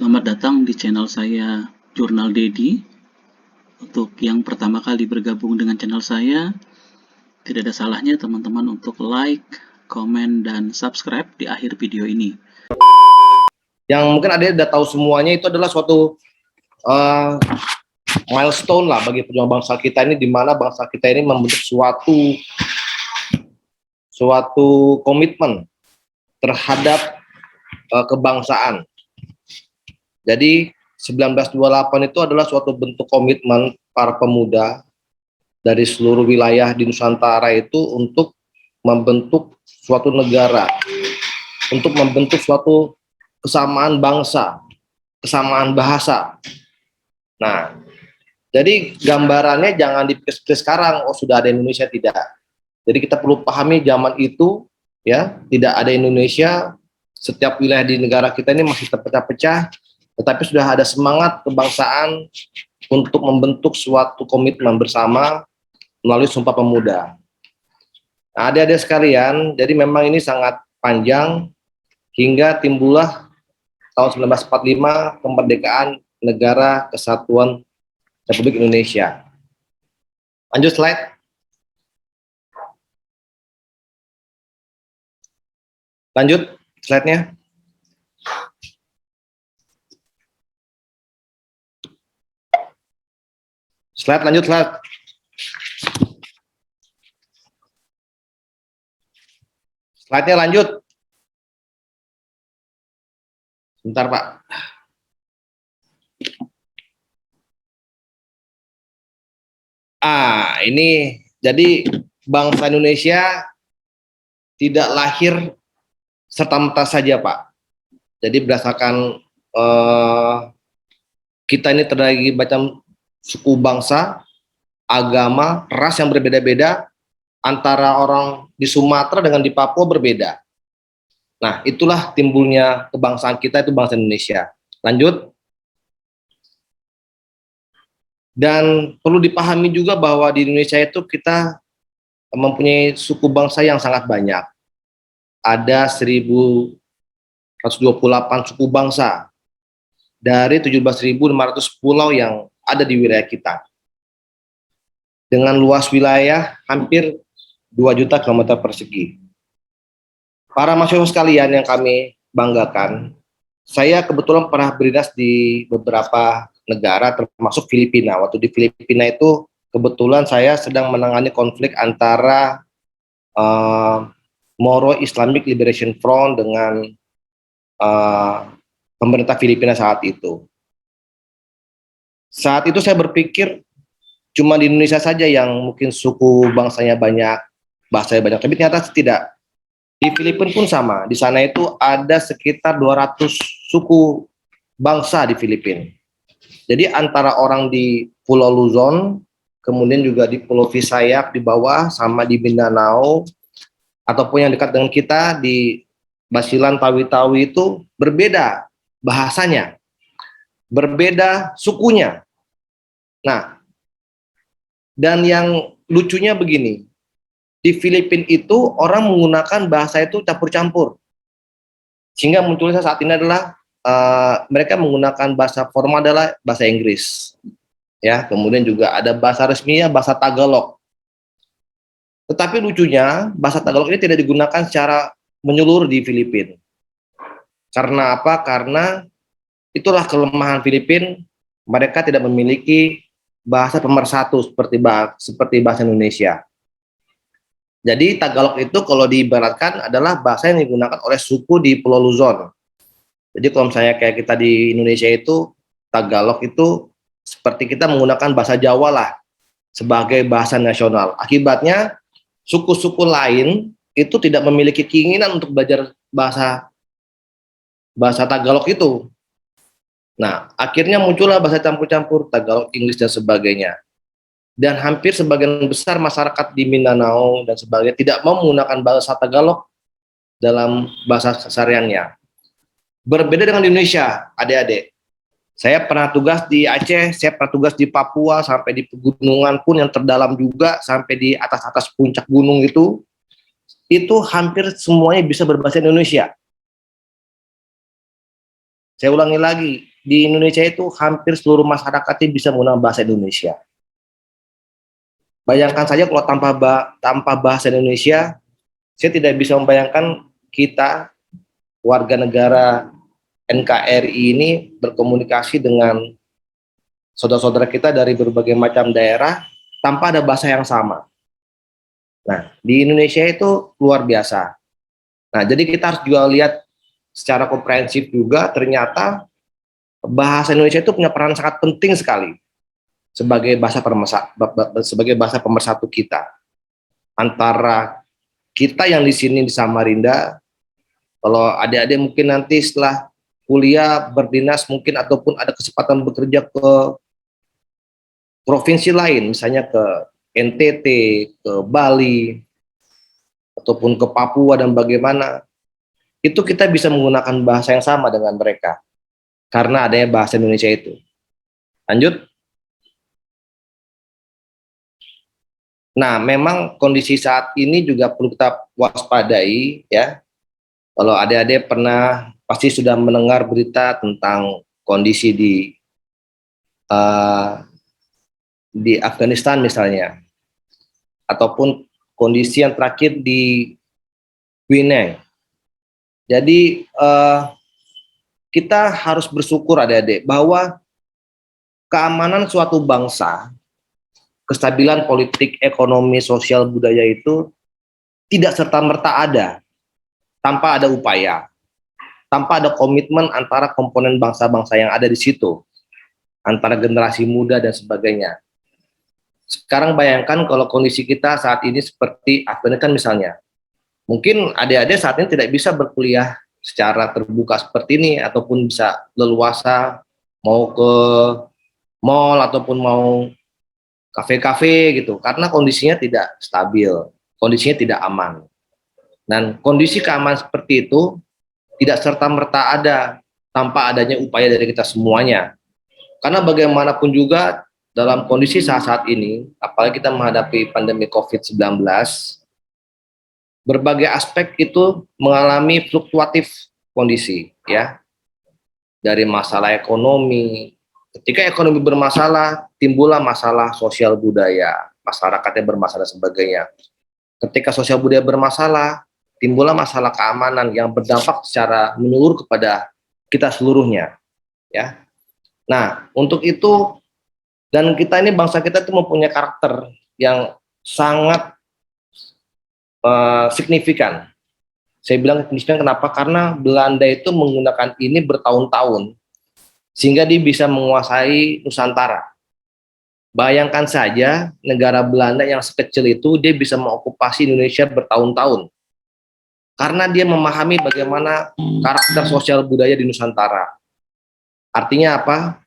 Selamat datang di channel saya, Jurnal Dedi. Untuk yang pertama kali bergabung dengan channel saya, tidak ada salahnya teman-teman untuk like, komen, dan subscribe di akhir video ini. Yang mungkin ada udah tahu semuanya, itu adalah suatu milestone lah bagi perjuangan bangsa kita ini, di mana bangsa kita ini membentuk suatu komitmen terhadap kebangsaan. Jadi 1928 itu adalah suatu bentuk komitmen para pemuda dari seluruh wilayah di Nusantara itu untuk membentuk suatu negara, untuk membentuk suatu kesamaan bangsa, kesamaan bahasa. Nah, jadi gambarannya jangan dipikir sekarang, oh sudah ada Indonesia, tidak. Jadi kita perlu pahami zaman itu, ya, tidak ada Indonesia, setiap wilayah di negara kita ini masih terpecah-pecah, tetapi sudah ada semangat kebangsaan untuk membentuk suatu komitmen bersama melalui Sumpah Pemuda. Nah, adik-adik sekalian, jadi memang ini sangat panjang hingga timbullah tahun 1945 kemerdekaan Negara Kesatuan Republik Indonesia. Lanjut slide. Lanjut slide-nya. Slide, lanjut slide. Slide-nya lanjut. Sebentar, Pak. Ini jadi bangsa Indonesia tidak lahir serta-merta saja, Pak. Jadi berdasarkan kita ini terdiri macam suku bangsa, agama, ras yang berbeda-beda, antara orang di Sumatera dengan di Papua berbeda. Nah, itulah timbulnya kebangsaan kita, itu bangsa Indonesia. Lanjut. Dan perlu dipahami juga bahwa di Indonesia itu kita mempunyai suku bangsa yang sangat banyak. Ada 1.128 suku bangsa dari 17.500 pulau yang ada di wilayah kita. Dengan luas wilayah hampir 2 juta kilometer persegi. Para mahasiswa sekalian yang kami banggakan, saya kebetulan pernah berdinas di beberapa negara termasuk Filipina. Waktu di Filipina itu kebetulan saya sedang menangani konflik antara Moro Islamic Liberation Front dengan pemerintah Filipina saat itu. Saat itu saya berpikir cuma di Indonesia saja yang mungkin suku bangsanya banyak, bahasanya banyak, tapi ternyata tidak. Di Filipina pun sama, di sana itu ada sekitar 200 suku bangsa di Filipina. Jadi antara orang di Pulau Luzon, kemudian juga di Pulau Visayas di bawah, sama di Mindanao, ataupun yang dekat dengan kita di Basilan, Tawi-Tawi itu berbeda bahasanya, berbeda sukunya. Nah, dan yang lucunya begini, di Filipina itu orang menggunakan bahasa itu campur-campur, sehingga munculnya saat ini adalah mereka menggunakan bahasa formal adalah bahasa Inggris, ya. Kemudian juga ada bahasa resminya bahasa Tagalog. Tetapi lucunya bahasa Tagalog ini tidak digunakan secara menyeluruh di Filipina. Karena apa? Karena itulah kelemahan Filipina, mereka tidak memiliki bahasa pemersatu seperti bahasa Indonesia. Jadi Tagalog itu kalau diibaratkan adalah bahasa yang digunakan oleh suku di Pulau Luzon. Jadi kalau misalnya kayak kita di Indonesia itu, Tagalog itu seperti kita menggunakan bahasa Jawa lah sebagai bahasa nasional. Akibatnya suku-suku lain itu tidak memiliki keinginan untuk belajar bahasa Tagalog itu. Nah, akhirnya muncullah bahasa campur-campur, Tagalog, Inggris, dan sebagainya. Dan hampir sebagian besar masyarakat di Mindanao dan sebagainya tidak mau menggunakan bahasa Tagalog dalam bahasa kesehariannya. Berbeda dengan di Indonesia, adik-adik. Saya pernah tugas di Aceh, saya pernah tugas di Papua, sampai di pegunungan pun yang terdalam juga, sampai di atas-atas puncak gunung itu hampir semuanya bisa berbahasa Indonesia. Saya ulangi lagi, di Indonesia itu hampir seluruh masyarakat bisa menggunakan bahasa Indonesia. Bayangkan saja kalau tanpa bahasa Indonesia, saya tidak bisa membayangkan kita warga negara NKRI ini berkomunikasi dengan saudara-saudara kita dari berbagai macam daerah tanpa ada bahasa yang sama. Nah, di Indonesia itu luar biasa. Nah, jadi kita harus juga lihat secara komprehensif juga, ternyata bahasa Indonesia itu punya peran sangat penting sekali sebagai bahasa pemersatu kita, antara kita yang di sini di Samarinda. Kalau adik-adik mungkin nanti setelah kuliah berdinas mungkin ataupun ada kesempatan bekerja ke provinsi lain, misalnya ke NTT, ke Bali, ataupun ke Papua dan bagaimana, itu kita bisa menggunakan bahasa yang sama dengan mereka karena adanya bahasa Indonesia itu. Lanjut. Nah, memang kondisi saat ini juga perlu kita waspadai ya. Kalau adik-adik pernah pasti sudah mendengar berita tentang kondisi di Afghanistan misalnya, ataupun kondisi yang terakhir di Guinea. Jadi kita harus bersyukur adik-adik bahwa keamanan suatu bangsa, kestabilan politik, ekonomi, sosial, budaya itu tidak serta-merta ada tanpa ada upaya, tanpa ada komitmen antara komponen bangsa-bangsa yang ada di situ, antara generasi muda dan sebagainya. Sekarang bayangkan kalau kondisi kita saat ini seperti Afghanistan misalnya, mungkin adik-adik saat ini tidak bisa berkuliah secara terbuka seperti ini, ataupun bisa leluasa mau ke mall ataupun mau kafe-kafe gitu, karena kondisinya tidak stabil, kondisinya tidak aman. Dan kondisi keamanan seperti itu tidak serta-merta ada tanpa adanya upaya dari kita semuanya. Karena bagaimanapun juga dalam kondisi saat-saat ini, apalagi kita menghadapi pandemi COVID-19, berbagai aspek itu mengalami fluktuatif kondisi, ya. Dari masalah ekonomi, ketika ekonomi bermasalah, timbullah masalah sosial budaya, masyarakatnya bermasalah dan sebagainya. Ketika sosial budaya bermasalah, timbullah masalah keamanan yang berdampak secara menyeluruh kepada kita seluruhnya, ya. Nah, untuk itu, dan kita ini bangsa kita itu mempunyai karakter yang sangat signifikan. Saya bilang signifikan kenapa? Karena Belanda itu menggunakan ini bertahun-tahun sehingga dia bisa menguasai Nusantara. Bayangkan saja negara Belanda yang sekecil itu dia bisa mengokupasi Indonesia bertahun-tahun. Karena dia memahami bagaimana karakter sosial budaya di Nusantara. Artinya apa?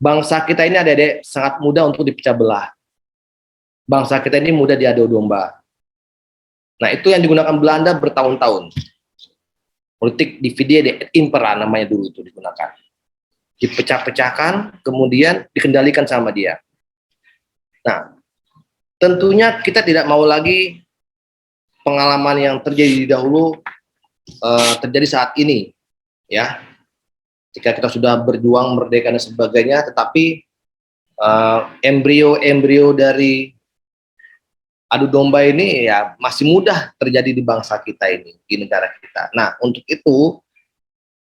Bangsa kita ini adik-adik sangat mudah untuk dipecah belah. Bangsa kita ini mudah diadu domba. Nah, itu yang digunakan Belanda bertahun-tahun. Politik divide et impera namanya dulu itu digunakan. Dipecah-pecahkan, kemudian dikendalikan sama dia. Nah, tentunya kita tidak mau lagi pengalaman yang terjadi dahulu terjadi saat ini, ya. Jika kita sudah berjuang merdeka dan sebagainya, tetapi embrio-embrio dari adu domba ini ya masih mudah terjadi di bangsa kita ini, di negara kita. Nah, untuk itu,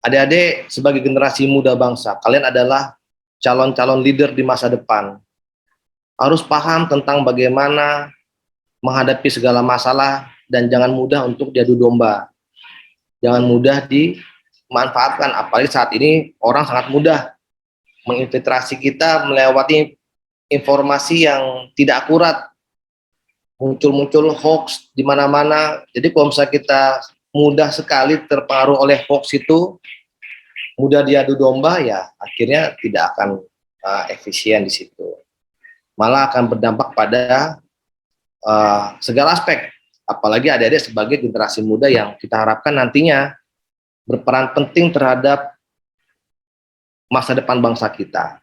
adik-adik sebagai generasi muda bangsa, kalian adalah calon-calon leader di masa depan. Harus paham tentang bagaimana menghadapi segala masalah dan jangan mudah untuk diadu domba. Jangan mudah dimanfaatkan, apalagi saat ini orang sangat mudah menginfiltrasi kita melewati informasi yang tidak akurat. Muncul-muncul hoax di mana-mana. Jadi kalau misalnya kita mudah sekali terpengaruh oleh hoax itu, mudah diadu domba, ya akhirnya tidak akan efisien di situ. Malah akan berdampak pada segala aspek. Apalagi adik-adik sebagai generasi muda yang kita harapkan nantinya berperan penting terhadap masa depan bangsa kita.